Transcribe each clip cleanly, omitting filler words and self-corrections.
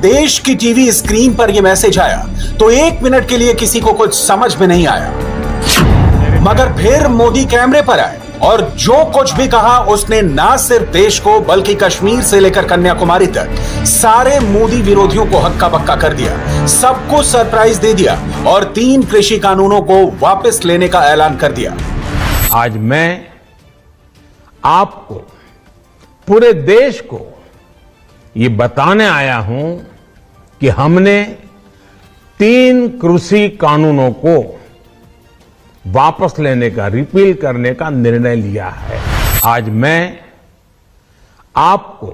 देश की TV screen पर यह मैसेज आया तो 1 मिनट के लिए किसी को कुछ समझ में नहीं आया, मगर फिर मोदी कैमरे पर आए और जो कुछ भी कहा उसने ना सिर्फ देश को बल्कि कश्मीर से लेकर कन्याकुमारी तक सारे मोदी विरोधियों को हक्का बक्का कर दिया, सबको सरप्राइज दे दिया और 3 कृषि कानूनों को वापस लेने का ऐलान कर दिया। आज मैं आपको, पूरे देश को ये बताने आया हूं कि हमने 3 कृषि कानूनों को वापस लेने का, रिपील करने का निर्णय लिया है। आज मैं आपको,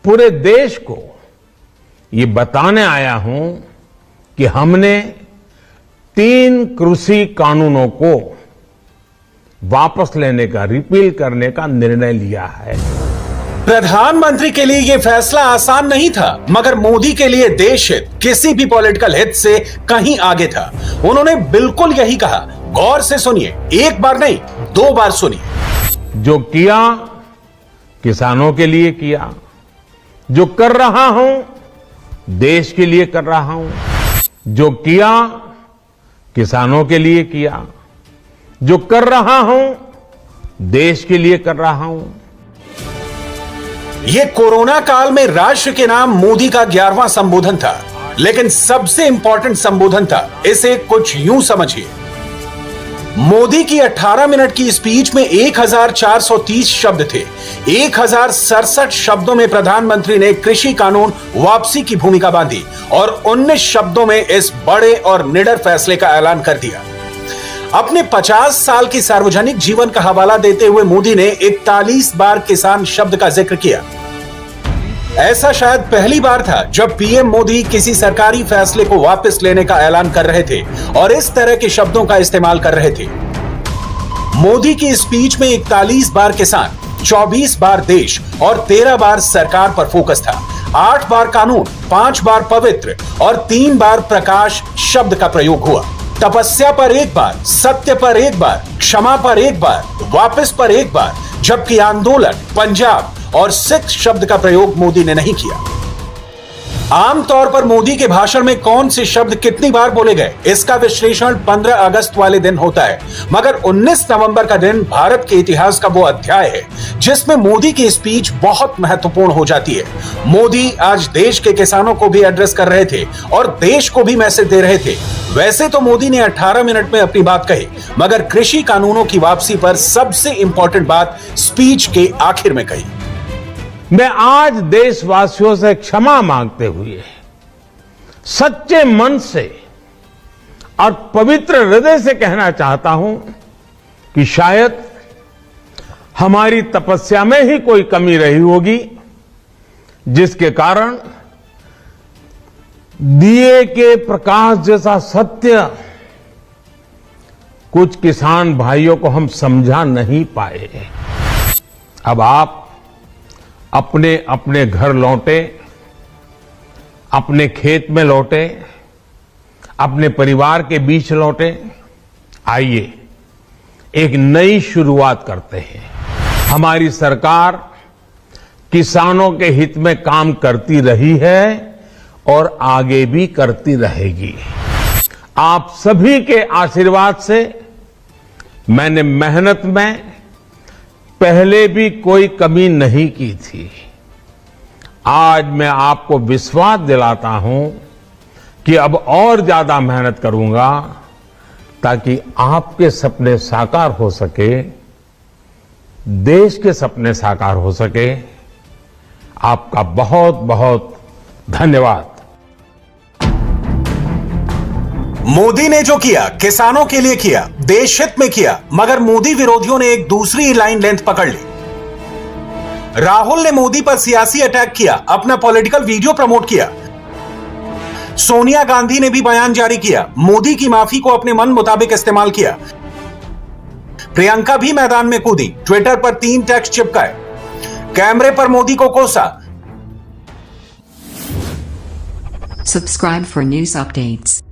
पूरे देश को ये बताने आया हूं कि हमने 3 कृषि कानूनों को वापस लेने का, रिपील करने का निर्णय लिया है। प्रधानमंत्री के लिए यह फैसला आसान नहीं था, मगर मोदी के लिए देश हित किसी भी पॉलिटिकल हित से कहीं आगे था। उन्होंने बिल्कुल यही कहा, गौर से सुनिए, 1 बार नहीं 2 बार सुनिए। जो किया किसानों के लिए किया, जो कर रहा हूं देश के लिए कर रहा हूं, जो किया किसानों के लिए किया, जो कर रहा हूं देश के लिए कर रहा हूं। ये कोरोना काल में राष्ट्र के नाम मोदी का 11वां संबोधन था, लेकिन सबसे इंपॉर्टेंट संबोधन था। इसे कुछ यूं समझिए, मोदी की 18 मिनट की स्पीच में 1430 शब्द थे। 1067 शब्दों में प्रधानमंत्री ने कृषि कानून वापसी की भूमिका बांधी और 19 शब्दों में इस बड़े और निडर फैसले का ऐलान कर दिया। अपने 50 साल की सार्वजनिक जीवन का हवाला देते हुए मोदी ने 41 बार किसान शब्द का जिक्र किया। ऐसा शायद पहली बार था जब पीएम मोदी किसी सरकारी फैसले को वापस लेने का ऐलान कर रहे थे और इस तरह के शब्दों का इस्तेमाल कर रहे थे। मोदी की स्पीच में 41 बार किसान, 24 बार देश और 13 बार सरकार पर फोकस था। 8 बार कानून, 5 बार पवित्र और 3 बार प्रकाश शब्द का प्रयोग हुआ। तपस्या पर 1 बार, सत्य पर 1 बार, क्षमा पर 1 बार, वापस पर 1 बार, जबकि आंदोलन, पंजाब और सिख शब्द का प्रयोग मोदी ने नहीं किया। आमतौर पर मोदी के भाषण में कौन से शब्द कितनी बार बोले गए, इसका विश्लेषण 15 अगस्त वाले दिन होता है, मगर 19 नवंबर का दिन भारत के इतिहास का वो अध्याय है जिसमें मोदी की स्पीच बहुत महत्वपूर्ण हो जाती है। मोदी आज देश के किसानों को भी एड्रेस कर रहे थे और देश को भी मैसेज दे रहे थे। वैसे तो मोदी ने 18 मिनट में अपनी बात कही, मगर कृषि कानूनों की वापसी पर सबसे इंपॉर्टेंट बात स्पीच के आखिर में कही। मैं आज देशवासियों से क्षमा मांगते हुए सच्चे मन से और पवित्र हृदय से कहना चाहता हूं कि शायद हमारी तपस्या में ही कोई कमी रही होगी, जिसके कारण दिए के प्रकाश जैसा सत्य कुछ किसान भाइयों को हम समझा नहीं पाए। अब आप अपने अपने घर लौटे, अपने खेत में लौटे, अपने परिवार के बीच लौटे। आइए एक नई शुरुआत करते हैं। हमारी सरकार किसानों के हित में काम करती रही है और आगे भी करती रहेगी। आप सभी के आशीर्वाद से मैंने मेहनत में पहले भी कोई कमी नहीं की थी। आज मैं आपको विश्वास दिलाता हूं कि अब और ज्यादा मेहनत करूंगा ताकि आपके सपने साकार हो सके, देश के सपने साकार हो सके। आपका बहुत बहुत धन्यवाद। मोदी ने जो किया किसानों के लिए किया, देश हित में किया, मगर मोदी विरोधियों ने एक दूसरी लाइन लेंथ पकड़ ली। राहुल ने मोदी पर सियासी अटैक किया, अपना पॉलिटिकल वीडियो प्रमोट किया। सोनिया गांधी ने भी बयान जारी किया, मोदी की माफी को अपने मन मुताबिक इस्तेमाल किया। प्रियंका भी मैदान में कूदी, ट्विटर पर 3 टेक्स्ट चिपकाए, कैमरे पर मोदी को कोसा। Subscribe for news updates.